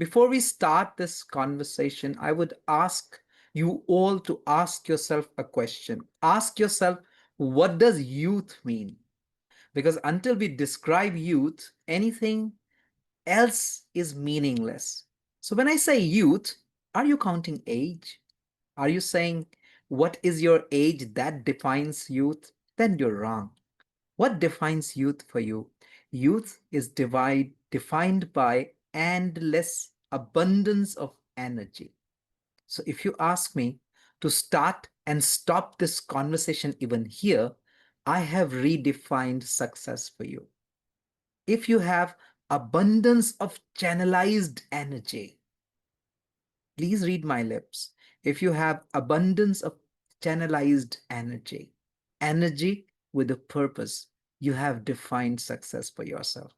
Before we start this conversation, I would ask you all to ask yourself a question. Ask yourself, what does youth mean? Because until we describe youth, anything else is meaningless. So when I say youth, are you counting age? Are you saying what is your age that defines youth? Then you're wrong. What defines youth for you? Youth is defined by endless abundance of energy. So if you ask me to start and stop this conversation even here, I have redefined success for you. If you have abundance of channelized energy, please read my lips. If you have abundance of channelized energy, energy with a purpose, you have defined success for yourself.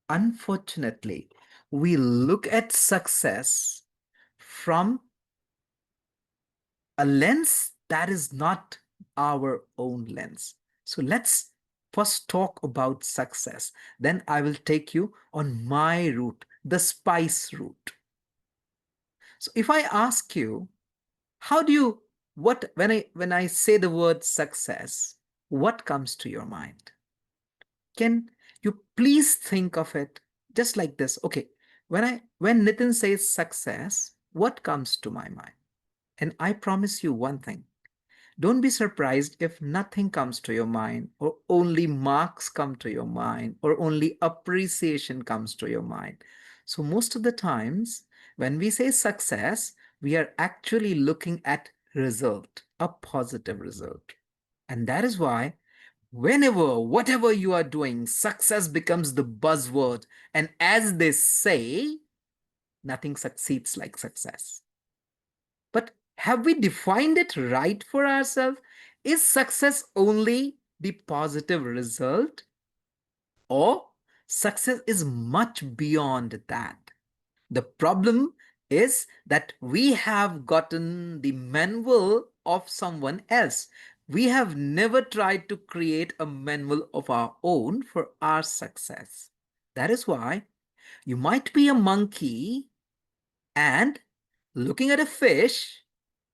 Unfortunately, we look at success from a lens that is not our own lens. So let's first talk about success. Then I will take you on my route, the spice route. So if I ask you, how do you what when I say the word success, what comes to your mind? Can you please think of it just like this? Okay, when Nitin says success, what comes to my mind? And I promise you one thing. Don't be surprised if nothing comes to your mind, or only marks come to your mind, or only appreciation comes to your mind. So, most of the times, when we say success, we are actually looking at result, a positive result. And that is why, whenever, whatever you are doing, success becomes the buzzword. And as they say, nothing succeeds like success. But have we defined it right for ourselves? Is success only the positive result, or success is much beyond that? The problem is that we have gotten the manual of someone else. We have never tried to create a manual of our own for our success. That is why you might be a monkey and looking at a fish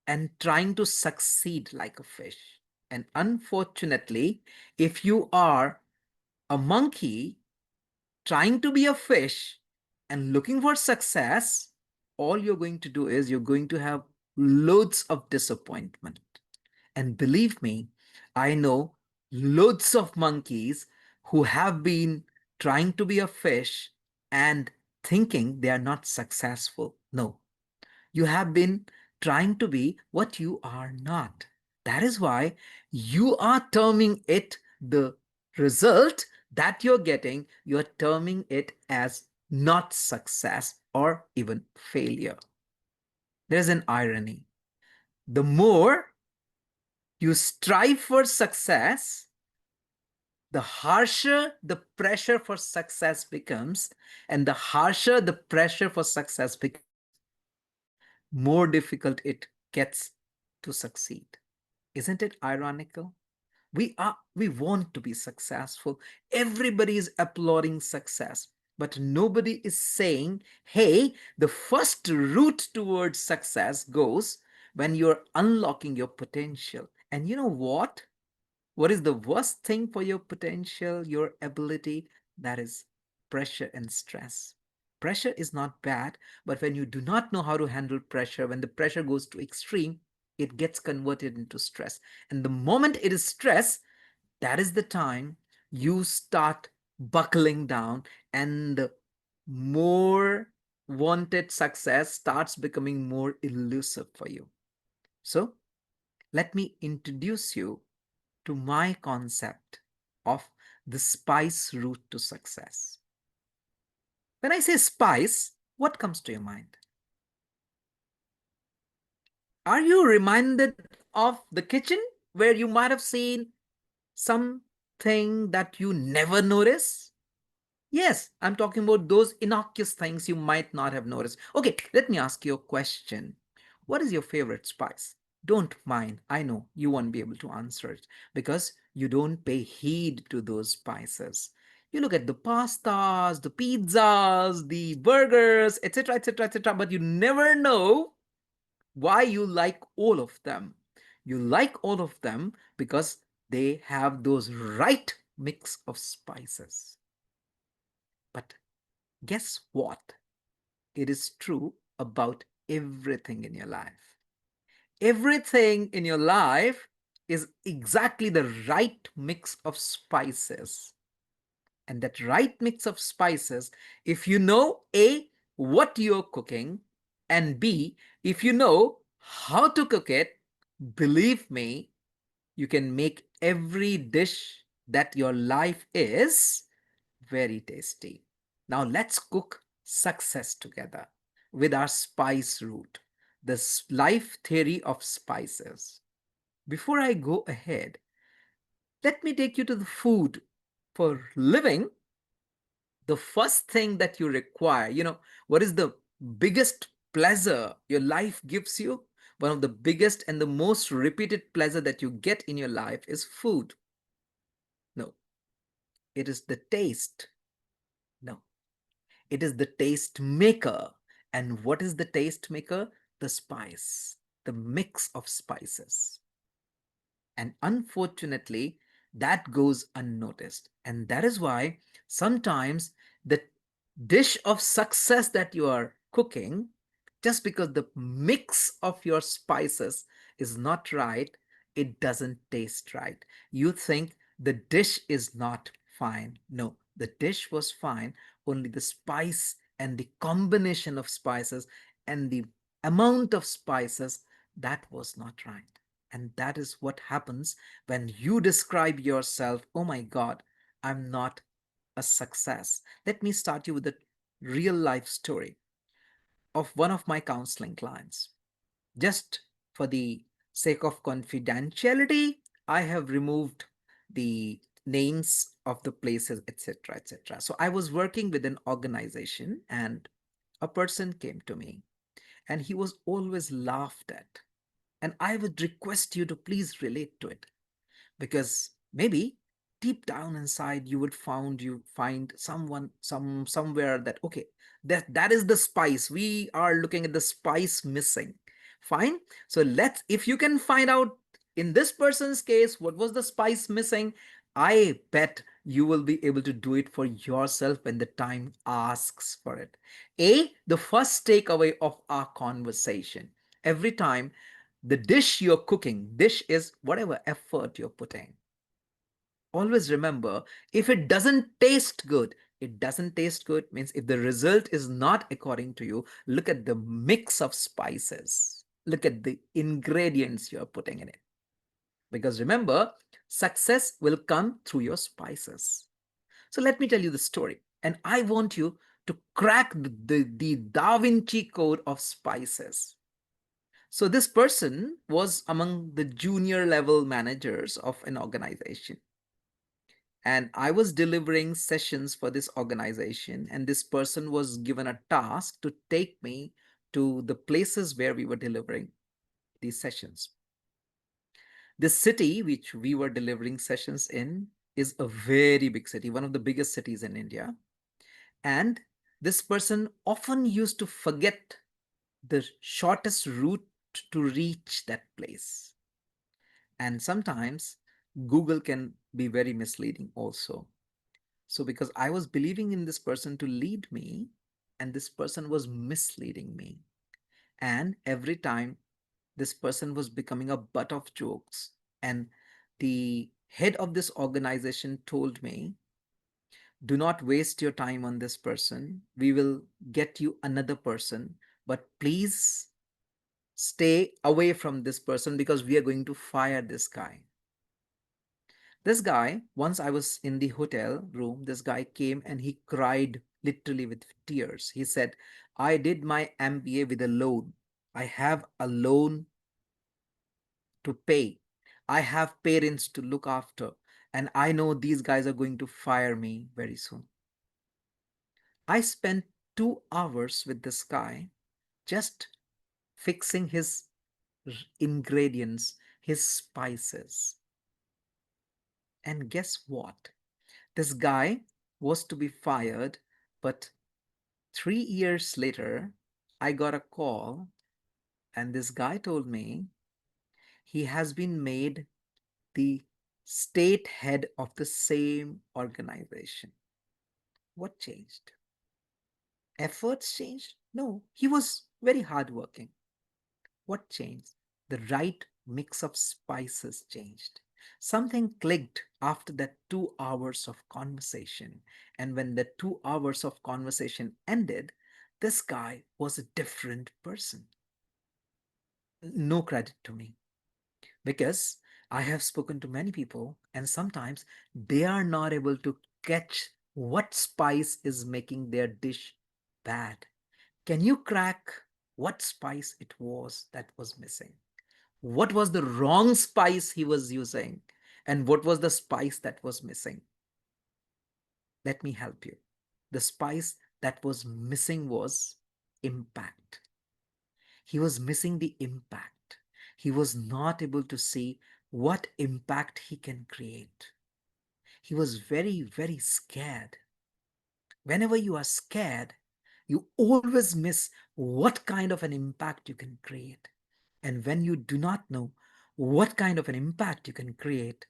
and trying to succeed like a fish. And unfortunately, if you are a monkey trying to be a fish and looking for success, all you're going to do is you're going to have loads of disappointment. And believe me, I know loads of monkeys who have been trying to be a fish and thinking they are not successful. No, you have been trying to be what you are not. That is why you are terming it the result that you're getting, you're terming it as not success or even failure. There's an irony. The more you strive for success, the harsher the pressure for success becomes, and the harsher the pressure for success becomes, more difficult it gets to succeed. Isn't it ironical? We want to be successful. Everybody is applauding success, but nobody is saying, hey, the first route towards success goes when you're unlocking your potential. And you know what? What is the worst thing for your potential, your ability? That is pressure and stress. Pressure is not bad, but when you do not know how to handle pressure, when the pressure goes to extreme, it gets converted into stress. And the moment it is stress, that is the time you start buckling down, and the more wanted success starts becoming more elusive for you. So, let me introduce you to my concept of the spice route to success. When I say spice, what comes to your mind? Are you reminded of the kitchen where you might have seen something that you never notice? Yes, I'm talking about those innocuous things you might not have noticed. Okay, let me ask you a question. What is your favorite spice? Don't mind. I know you won't be able to answer it because you don't pay heed to those spices. You look at the pastas, the pizzas, the burgers, etc., etc., etc., but you never know why you like all of them. You like all of them because they have those right mix of spices. But guess what? It is true about everything in your life. Everything in your life is exactly the right mix of spices. And that right mix of spices, if you know A, what you're cooking, and B, if you know how to cook it, believe me, you can make every dish that your life is very tasty. Now let's cook success together with our spice route, the life theory of spices. Before I go ahead, let me take you to the food. For living, the first thing that you require, what is the biggest pleasure your life gives you? One of the biggest and the most repeated pleasure that you get in your life is food. No, it is the taste. No, it is the taste maker. And what is the taste maker? The spice, the mix of spices. And unfortunately, that goes unnoticed. And that is why sometimes the dish of success that you are cooking, just because the mix of your spices is not right, it doesn't taste right. You think the dish is not fine. No, the dish was fine, only the spice and the combination of spices and the amount of spices, that was not right. And that is what happens when you describe yourself, oh my God, I'm not a success. Let me start you with a real life story of one of my counseling clients. Just for the sake of confidentiality, I have removed the names of the places, etc., etc. So I was working with an organization and a person came to me and he was always laughed at. And I would request you to please relate to it, because maybe deep down inside you find someone somewhere that, okay, that is the spice. We are looking at the spice missing. Fine. So let's, if you can find out in this person's case what was the spice missing, I bet you will be able to do it for yourself when the time asks for it. The first takeaway of our conversation: every time the dish you're cooking, dish is whatever effort you're putting. Always remember, if it doesn't taste good, it doesn't taste good means if the result is not according to you, look at the mix of spices. Look at the ingredients you're putting in it. Because remember, success will come through your spices. So let me tell you the story. And I want you to crack the Da Vinci code of spices. So this person was among the junior level managers of an organization. And I was delivering sessions for this organization, and this person was given a task to take me to the places where we were delivering these sessions. The city which we were delivering sessions in is a very big city, one of the biggest cities in India. And this person often used to forget the shortest route to reach that place. And sometimes Google can be very misleading also. So, because I was believing in this person to lead me, and this person was misleading me. And every time this person was becoming a butt of jokes. And the head of this organization told me, do not waste your time on this person. We will get you another person, but please stay away from this person because we are going to fire this guy. This guy, once I was in the hotel room, this guy came and he cried literally with tears. He said, I did my MBA with a loan. I have a loan to pay. I have parents to look after. And I know these guys are going to fire me very soon. I spent 2 hours with this guy just fixing his ingredients, his spices. And guess what? This guy was to be fired, but 3 years later, I got a call, and this guy told me he has been made the state head of the same organization. What changed? Efforts changed? No, he was very hardworking. What changed? The right mix of spices changed. Something clicked after that 2 hours of conversation. And when the 2 hours of conversation ended, this guy was a different person. No credit to me, because I have spoken to many people, and sometimes they are not able to catch what spice is making their dish bad. Can you crack what spice it was that was missing? What was the wrong spice he was using? And what was the spice that was missing? Let me help you. The spice that was missing was impact. He was missing the impact. He was not able to see what impact he can create. He was very, very scared. Whenever you are scared, you always miss what kind of an impact you can create. And when you do not know what kind of an impact you can create,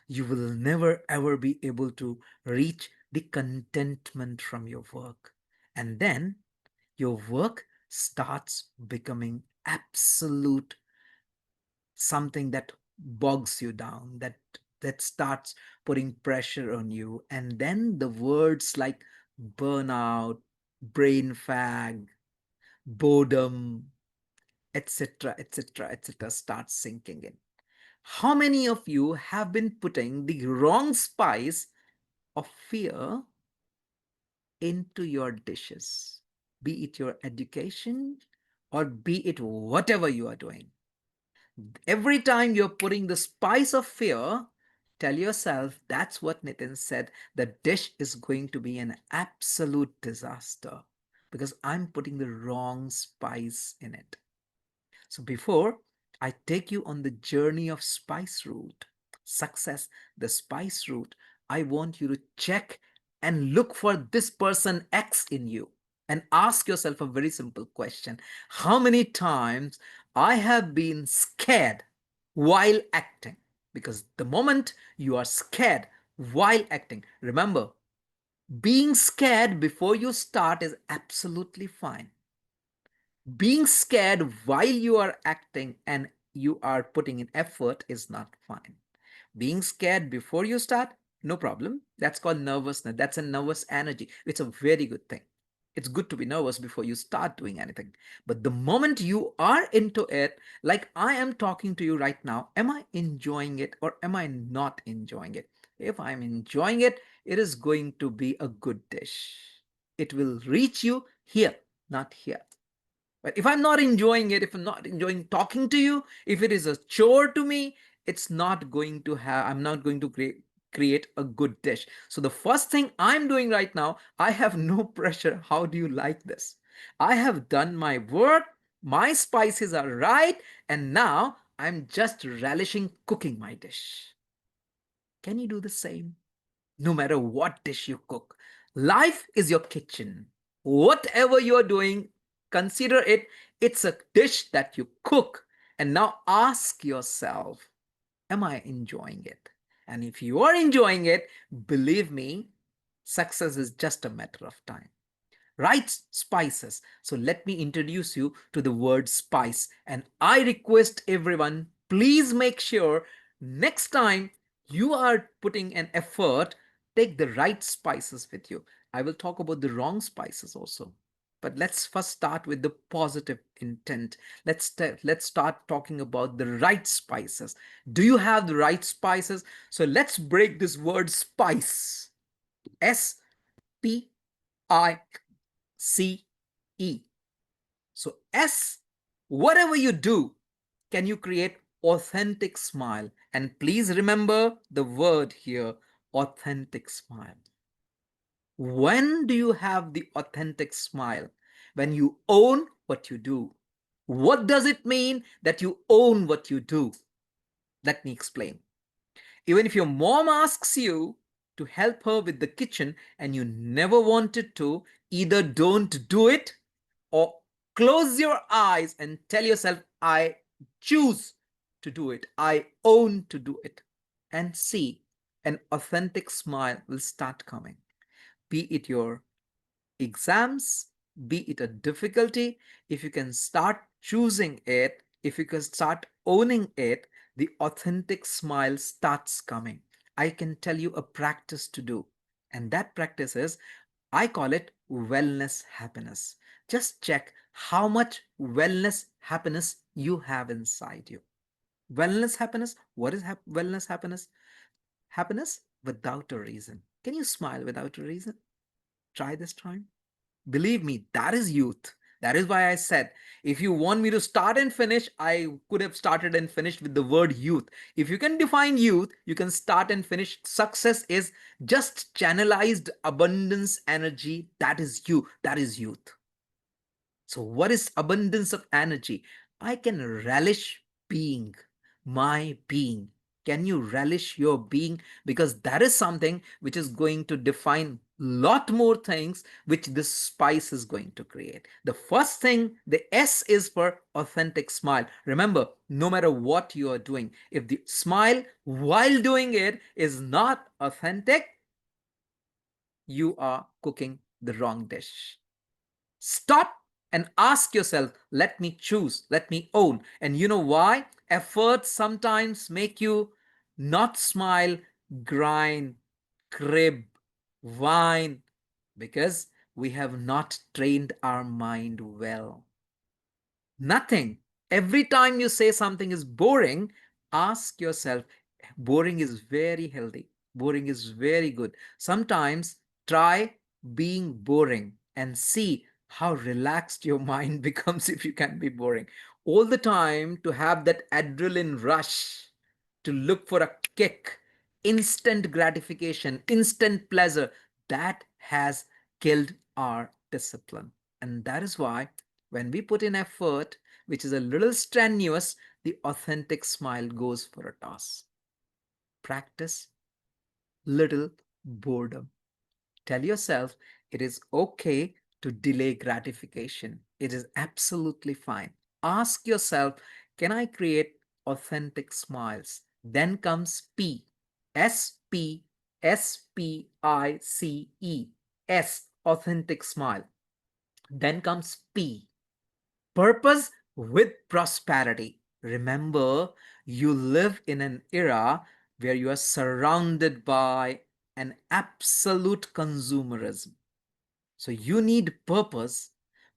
you will never ever be able to reach the contentment from your work. And then your work starts becoming absolute, something that bogs you down, that starts putting pressure on you. And then the words like burnout, brain fag, boredom, etc., etc., etc., start sinking in. How many of you have been putting the wrong spice of fear into your dishes, be it your education or be it whatever you are doing? Every time you're putting the spice of fear, tell yourself, that's what Nitin said, the dish is going to be an absolute disaster because I'm putting the wrong spice in it. So before I take you on the journey of spice route, success, the spice route, I want you to check and look for this person X in you and ask yourself a very simple question. How many times I have been scared while acting? Because the moment you are scared while acting, remember, being scared before you start is absolutely fine. Being scared while you are acting and you are putting in effort is not fine. Being scared before you start, no problem. That's called nervousness. That's a nervous energy. It's a very good thing. It's good to be nervous before you start doing anything. But the moment you are into it, like I am talking to you right now, am I enjoying it or am I not enjoying it? If I'm enjoying it, it is going to be a good dish. It will reach you here, not here. But if I'm not enjoying it, if I'm not enjoying talking to you, if it is a chore to me, it's not going to have, I'm not going to create a good dish. So the first thing I'm doing right now, I have no pressure. How do you like this? I have done my work, my spices are right, and now I'm just relishing cooking my dish. Can you do the same? No matter what dish you cook, life is your kitchen. Whatever you're doing, consider it, it's a dish that you cook. And now ask yourself, am I enjoying it? And if you are enjoying it, believe me, success is just a matter of time. Right, spices. So let me introduce you to the word spice. And I request everyone, please make sure next time you are putting an effort, take the right spices with you. I will talk about the wrong spices also. But let's first start with the positive intent. Let's start talking about the right spices. Do you have the right spices? So let's break this word spice. SPICE. So S, whatever you do, can you create authentic smile? And please remember the word here, authentic smile. When do you have the authentic smile? When you own what you do. What does it mean that you own what you do? Let me explain. Even if your mom asks you, to help her with the kitchen and you never wanted to, either don't do it or close your eyes and tell yourself, I choose to do it. I own to do it. And see, an authentic smile will start coming. Be it your exams, be it a difficulty, if you can start choosing it, if you can start owning it, the authentic smile starts coming. I can tell you a practice to do, and that practice is, I call it wellness happiness. Just check how much wellness happiness you have inside you. Wellness happiness. What is wellness happiness? Happiness without a reason. Can you smile without a reason? Try this time. Believe me, that is youth. That is why I said, if you want me to start and finish, I could have started and finished with the word youth. If you can define youth, you can start and finish. Success is just channelized abundance energy. That is you. That is youth. So, what is abundance of energy? I can relish being, my being. Can you relish your being? Because that is something which is going to define lot more things which this spice is going to create. The first thing, the S is for authentic smile. Remember, no matter what you are doing, if the smile while doing it is not authentic, you are cooking the wrong dish. Stop and ask yourself, let me choose, let me own. And you know why? Efforts sometimes make you not smile, grind, crib, whine, because we have not trained our mind well. Nothing. Every time you say something is boring, ask yourself, boring is very healthy. Boring is very good. Sometimes try being boring and see how relaxed your mind becomes if you can be boring. All the time to have that adrenaline rush, to look for a kick, instant gratification, instant pleasure, that has killed our discipline. And that is why when we put in effort, which is a little strenuous, the authentic smile goes for a toss. Practice little boredom. Tell yourself it is okay to delay gratification. It is absolutely fine. Ask yourself, can I create authentic smiles? Then comes P. S P S P I C E. S, authentic smile. Then comes P. Purpose with prosperity. Remember, you live in an era where you are surrounded by an absolute consumerism. So you need purpose,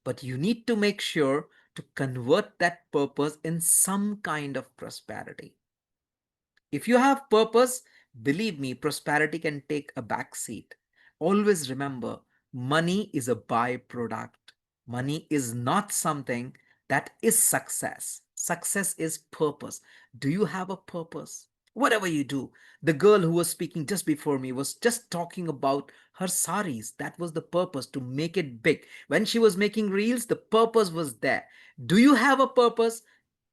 but you need to make sure to convert that purpose in some kind of prosperity. If you have purpose, believe me, prosperity can take a back seat. Always remember, money is a byproduct. Money is not something that is success. Success is purpose. Do you have a purpose? Whatever you do, the girl who was speaking just before me was just talking about her saris. That was the purpose, to make it big. When she was making reels, the purpose was there. Do you have a purpose?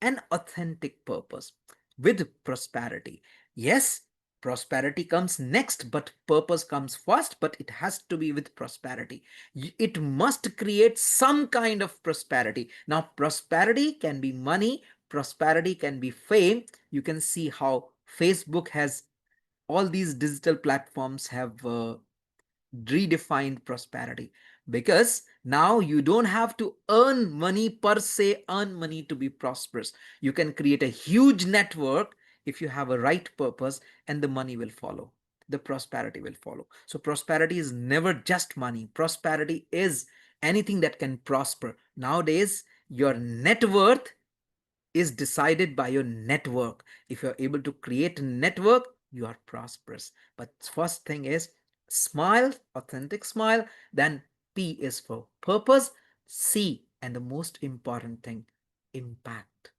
An authentic purpose with prosperity. Yes, prosperity comes next, but purpose comes first, but it has to be with prosperity. It must create some kind of prosperity. Now, prosperity can be money, prosperity can be fame. You can see how Facebook has, all these digital platforms have redefined prosperity, because now you don't have to earn money per se, earn money to be prosperous. You can create a huge network if you have a right purpose, and the money will follow, the prosperity will follow. So prosperity is never just money. Prosperity is anything that can prosper. Nowadays your net worth is decided by your network. If you're able to create a network, you are prosperous. But first thing is smile, authentic smile. Then P is for purpose. C, and the most important thing, impact.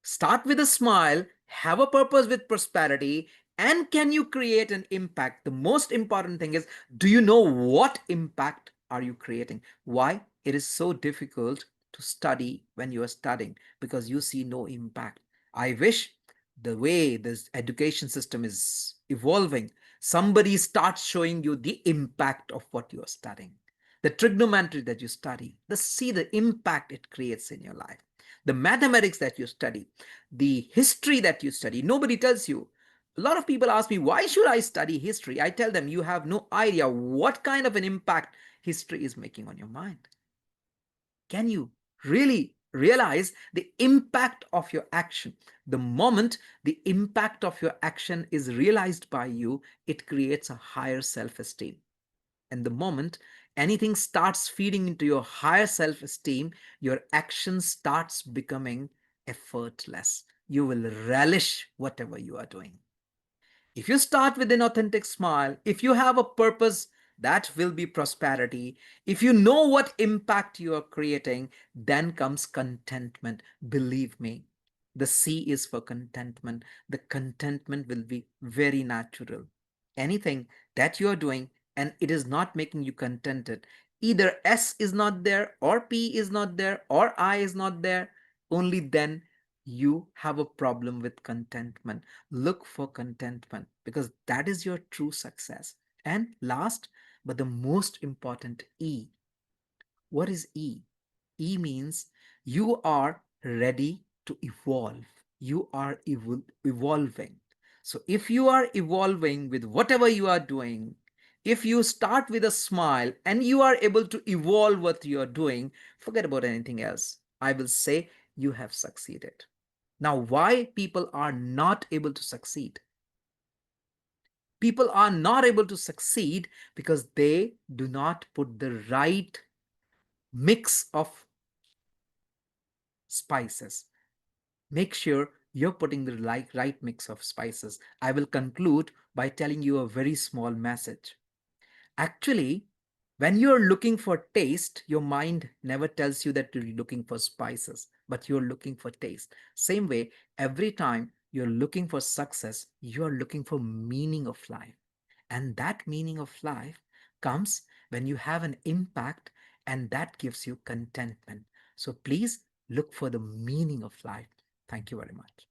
Start with a smile, have a purpose with prosperity, and can you create an impact? The most important thing is, do you know what impact are you creating? Why it is so difficult to study when you are studying? Because you see no impact. I wish the way this education system is evolving, Somebody starts showing you the impact of what you are studying. The trigonometry that you study, see the impact it creates in your life. The mathematics that you study, the history that you study, nobody tells you. A lot of people ask me, why should I study history? I tell them, you have no idea what kind of an impact history is making on your mind. Can you really realize the impact of your action? The moment the impact of your action is realized by you, it creates a higher self esteem. And the moment anything starts feeding into your higher self esteem, your action starts becoming effortless. You will relish whatever you are doing. If you start with an authentic smile, if you have a purpose, that will be prosperity. If you know what impact you are creating, then comes contentment. Believe me, the C is for contentment. The contentment will be very natural. Anything that you are doing and it is not making you contented, either S is not there, or P is not there, or I is not there, only then you have a problem with contentment. Look for contentment because that is your true success. And last but the most important, E. What is E? E means you are ready to evolve. You are evolving. So if you are evolving with whatever you are doing, if you start with a smile and you are able to evolve what you are doing, forget about anything else. I will say you have succeeded. Now, why people are not able to succeed? People are not able to succeed because they do not put the right mix of spices. Make sure you're putting the right mix of spices. I will conclude by telling you a very small message. Actually, when you're looking for taste, your mind never tells you that you're looking for spices, but you're looking for taste. Same way, every time you're looking for success, you're looking for meaning of life. And that meaning of life comes when you have an impact, and that gives you contentment. So please look for the meaning of life. Thank you very much.